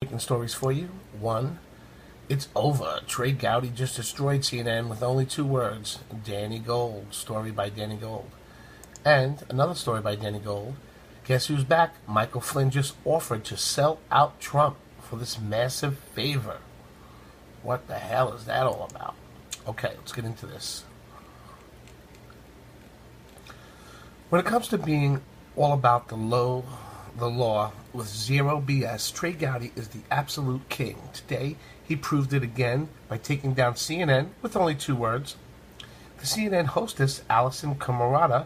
Breaking stories for you. One, it's over. Trey Gowdy just destroyed CNN with only 2 words. Danny Gold. Story by Danny Gold. And another story by Danny Gold. Guess who's back? Michael Flynn just offered to sell out Trump for this massive favor. What the hell is that all about? Okay, let's get into this. When it comes to being all about the law with zero BS, Trey Gowdy is the absolute king. Today, he proved it again by taking down CNN with only 2 words. The CNN hostess, Alison Camerata,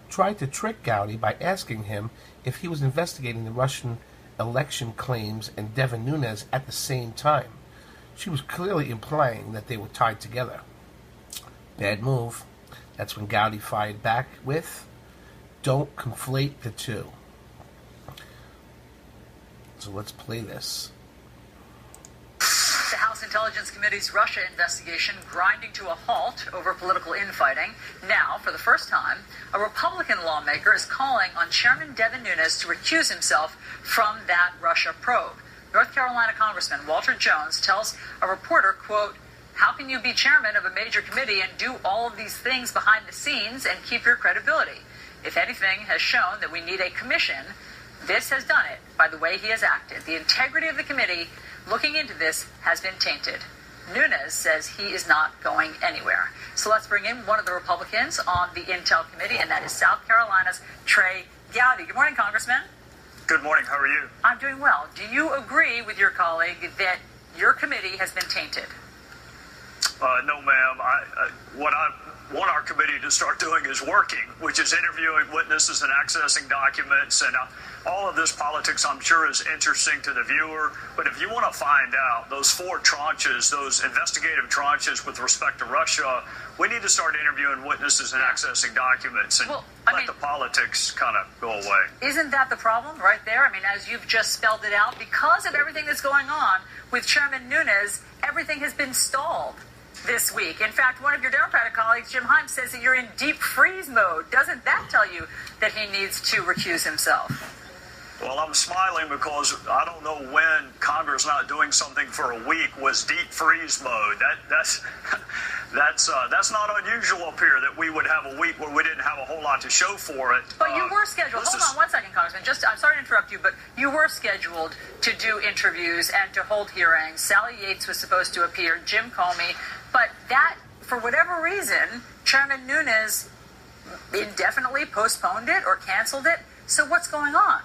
tried to trick Gowdy by asking him if he was investigating the Russian election claims and Devin Nunes at the same time. She was clearly implying that they were tied together. Bad move. That's when Gowdy fired back with, "Don't conflate the two." So let's play this. The House Intelligence Committee's Russia investigation grinding to a halt over political infighting. Now, for the first time, a Republican lawmaker is calling on Chairman Devin Nunes to recuse himself from that Russia probe. North Carolina Congressman Walter Jones tells a reporter, quote, "How can you be chairman of a major committee and do all of these things behind the scenes and keep your credibility? If anything has shown that we need a commission, this has done it by the way he has acted. The integrity of the committee looking into this has been tainted." Nunes says he is not going anywhere. So let's bring in one of the Republicans on the Intel Committee, and that is South Carolina's Trey Gowdy. Good morning, Congressman. Good morning. How are you? I'm doing well. Do you agree with your colleague that your committee has been tainted? No, ma'am. What I want our committee to start doing is working, which is interviewing witnesses and accessing documents. And all of this politics, I'm sure, is interesting to the viewer. But if you want to find out those 4 tranches, those investigative tranches with respect to Russia, we need to start interviewing witnesses and accessing documents and let the politics kind of go away. Isn't that the problem right there? I mean, as you've just spelled it out, because of everything that's going on with Chairman Nunes, everything has been stalled this week. In fact, one of your Democratic colleagues, Jim Himes, says that you're in deep freeze mode. Doesn't that tell you that he needs to recuse himself? Well, I'm smiling because I don't know when Congress not doing something for a week was deep freeze mode. That's not unusual up here that we would have a week where we didn't have a whole lot to show for it. But you were scheduled. Hold on one second, Congressman. I'm sorry to interrupt you, but you were scheduled to do interviews and to hold hearings. Sally Yates was supposed to appear, Jim Comey, but that, for whatever reason, Chairman Nunes indefinitely postponed it or canceled it. So what's going on?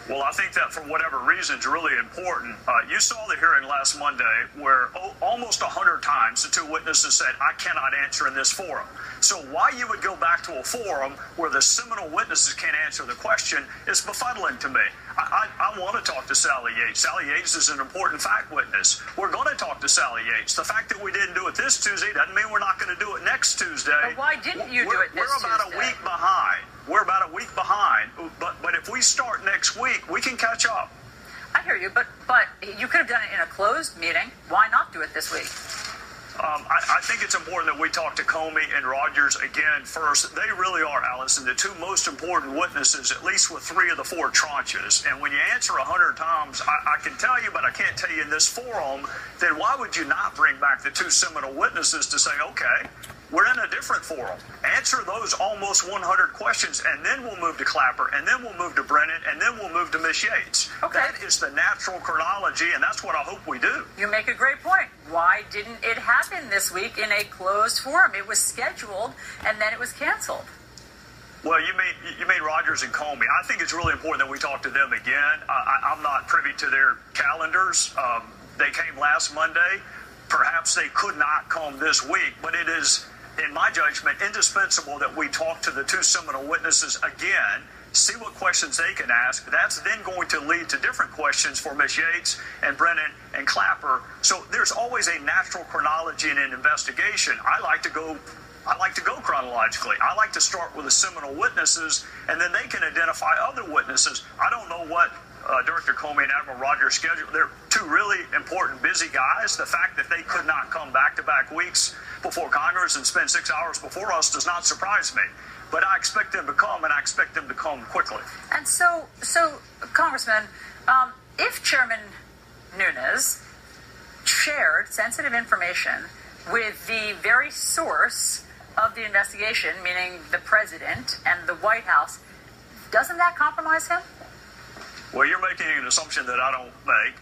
Well, I think that for whatever reason is really important. You saw the hearing last Monday where almost 100 times the 2 witnesses said, "I cannot answer in this forum." So why you would go back to a forum where the seminal witnesses can't answer the question is befuddling to me. I want to talk to Sally Yates. Sally Yates is an important fact witness. We're going to talk to Sally Yates. The fact that we didn't do it this Tuesday doesn't mean we're not going to do it next Tuesday. But why didn't you do it this Tuesday? We're about a week behind. We're about a week behind. But if we start next week, we can catch up. I hear you, but you could have done it in a closed meeting. Why not do it this week? I think it's important that we talk to Comey and Rogers again first. They really are, Allison, the 2 most important witnesses, at least with 3 of the 4 tranches. And when you answer 100 times, I can tell you, but I can't tell you in this forum, then why would you not bring back the 2 seminal witnesses to say, okay, we're in a different forum. Answer those almost 100 questions, and then we'll move to Clapper, and then we'll move to Brennan, and then we'll move to Ms. Yates. Okay. That is the natural chronology, and that's what I hope we do. You make a great point. Why didn't it happen this week in a closed forum? It was scheduled, and then it was canceled. Well, you mean Rogers and Comey. I think it's really important that we talk to them again. I'm not privy to their calendars. They came last Monday. Perhaps they could not come this week, but it is, in my judgment, indispensable that we talk to the 2 seminal witnesses again, see what questions they can ask. That's then going to lead to different questions for Ms. Yates and Brennan and Clapper. So there's always a natural chronology in an investigation. I like to go chronologically. I like to start with the seminal witnesses, and then they can identify other witnesses. I don't know what Director Comey and Admiral Rogers scheduled. They're 2 really important, busy guys. The fact that they could not come back-to-back weeks before Congress and spend 6 hours before us does not surprise me. But I expect them to come, and I expect them to come quickly. And so Congressman, if Chairman Nunes shared sensitive information with the very source of the investigation, meaning the president and the White House. Doesn't that compromise him? Well, you're making an assumption that I don't make.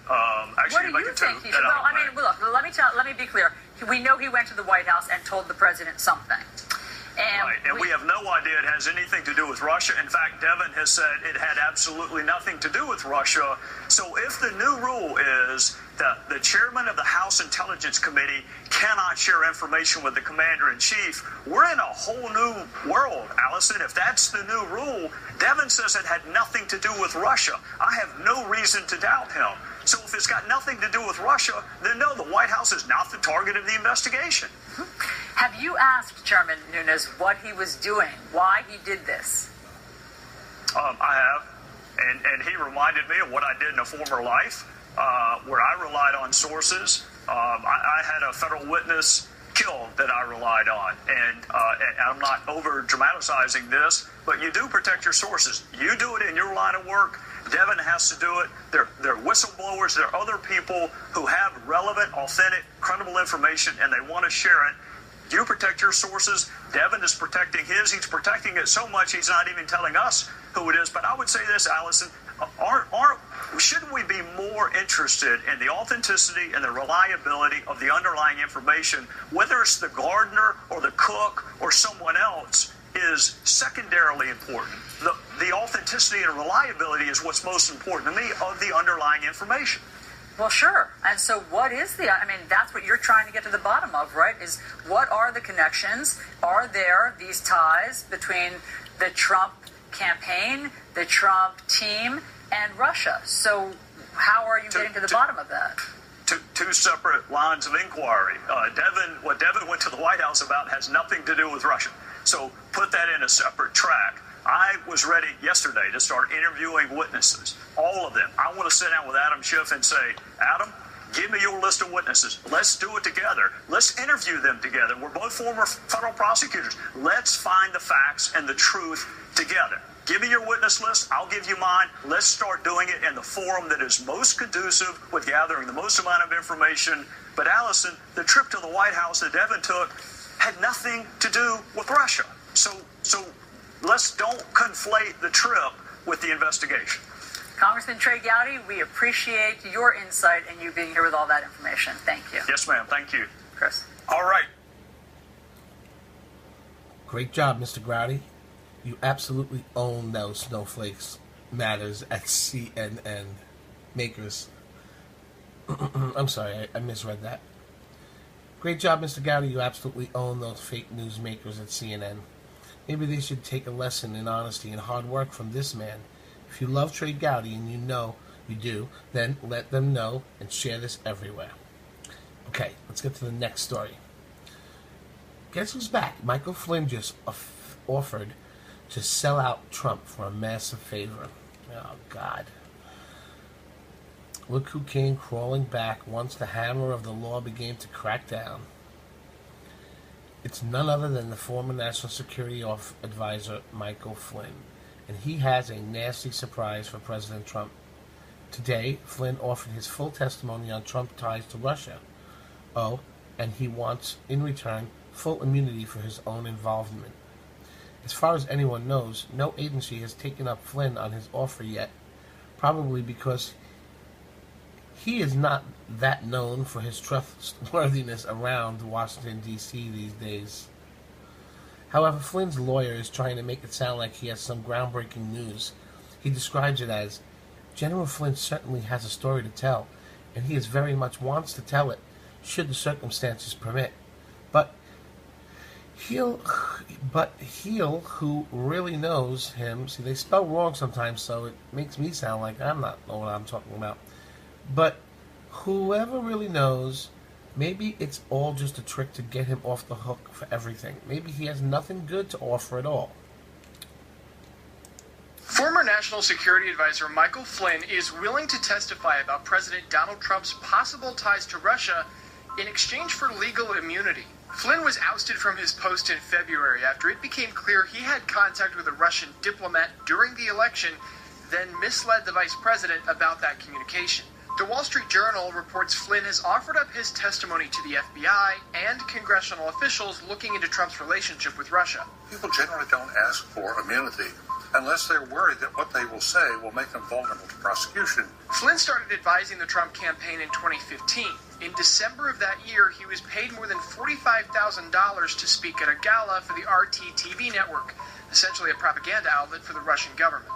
Actually, What do you think he should? Well, I mean, look, let me be clear. We know he went to the White House and told the president something. And we have no idea it has anything to do with Russia. In fact, Devin has said it had absolutely nothing to do with Russia. So if the new rule is that the chairman of the House Intelligence Committee cannot share information with the commander-in-chief, we're in a whole new world, Allison. If that's the new rule, Devin says it had nothing to do with Russia. I have no reason to doubt him. So if it's got nothing to do with Russia, then no, the White House is not the target of the investigation. Have you asked Chairman Nunes what he was doing, why he did this? I have, and he reminded me of what I did in a former life, where I relied on sources. I had a federal witness killed that I relied on, and I'm not over dramatizing this, but you do protect your sources. You do it in your line of work. Devin has to do it. They're whistleblowers. There are other people who have relevant, authentic, credible information, and they want to share it. You protect your sources. Devin is protecting his. He's protecting it so much he's not even telling us who it is. But I would say this, Allison, shouldn't we be more interested in the authenticity and the reliability of the underlying information, whether it's the gardener or the cook or someone else? Is secondarily important. The authenticity and reliability is what's most important to me of the underlying information. Well, sure. And so what is that's what you're trying to get to the bottom of, right? Is what are the connections? Are there these ties between the Trump campaign, the Trump team, and Russia? So how are you getting to the bottom of that? Two separate lines of inquiry. What Devin went to the White House about has nothing to do with Russia. So put that in a separate track. I was ready yesterday to start interviewing witnesses, all of them. I want to sit down with Adam Schiff and say, Adam, give me your list of witnesses. Let's do it together. Let's interview them together. We're both former federal prosecutors. Let's find the facts and the truth together. Give me your witness list. I'll give you mine. Let's start doing it in the forum that is most conducive with gathering the most amount of information. But Allison, the trip to the White House that Devin took had nothing to do with Russia. So let's don't conflate the trip with the investigation. Congressman Trey Gowdy, we appreciate your insight and you being here with all that information. Thank you. Yes, ma'am. Thank you. Chris. All right. Great job, Mr. Gowdy. You absolutely own those snowflakes matters at CNN makers. I'm sorry, I misread that. Great job, Mr. Gowdy. You absolutely own those fake news makers at CNN. Maybe they should take a lesson in honesty and hard work from this man. If you love Trey Gowdy, and you know you do, then let them know and share this everywhere. Okay, let's get to the next story. Guess who's back? Michael Flynn just offered to sell out Trump for a massive favor. Oh, God. Look who came crawling back once the hammer of the law began to crack down. It's none other than the former National Security Advisor, Michael Flynn. And he has a nasty surprise for President Trump. Today, Flynn offered his full testimony on Trump's ties to Russia. Oh, and he wants, in return, full immunity for his own involvement. As far as anyone knows, no agency has taken up Flynn on his offer yet, probably because he is not that known for his trustworthiness around Washington, D.C. these days. However, Flynn's lawyer is trying to make it sound like he has some groundbreaking news. He describes it as, General Flynn certainly has a story to tell, and he very much wants to tell it, should the circumstances permit. But He'll, who really knows him, see, they spell wrong sometimes, so it makes me sound like I'm not know what I'm talking about. But whoever really knows, maybe it's all just a trick to get him off the hook for everything. Maybe he has nothing good to offer at all. Former National Security Advisor Michael Flynn is willing to testify about President Donald Trump's possible ties to Russia in exchange for legal immunity. Flynn was ousted from his post in February after it became clear he had contact with a Russian diplomat during the election, then misled the vice president about that communication. The Wall Street Journal reports Flynn has offered up his testimony to the FBI and congressional officials looking into Trump's relationship with Russia. People generally don't ask for immunity unless they're worried that what they will say will make them vulnerable to prosecution. Flynn started advising the Trump campaign in 2015. In December of that year, he was paid more than $45,000 to speak at a gala for the RT TV network, essentially a propaganda outlet for the Russian government.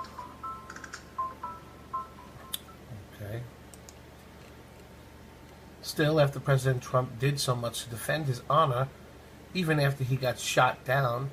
Okay. Still, after President Trump did so much to defend his honor, even after he got shot down,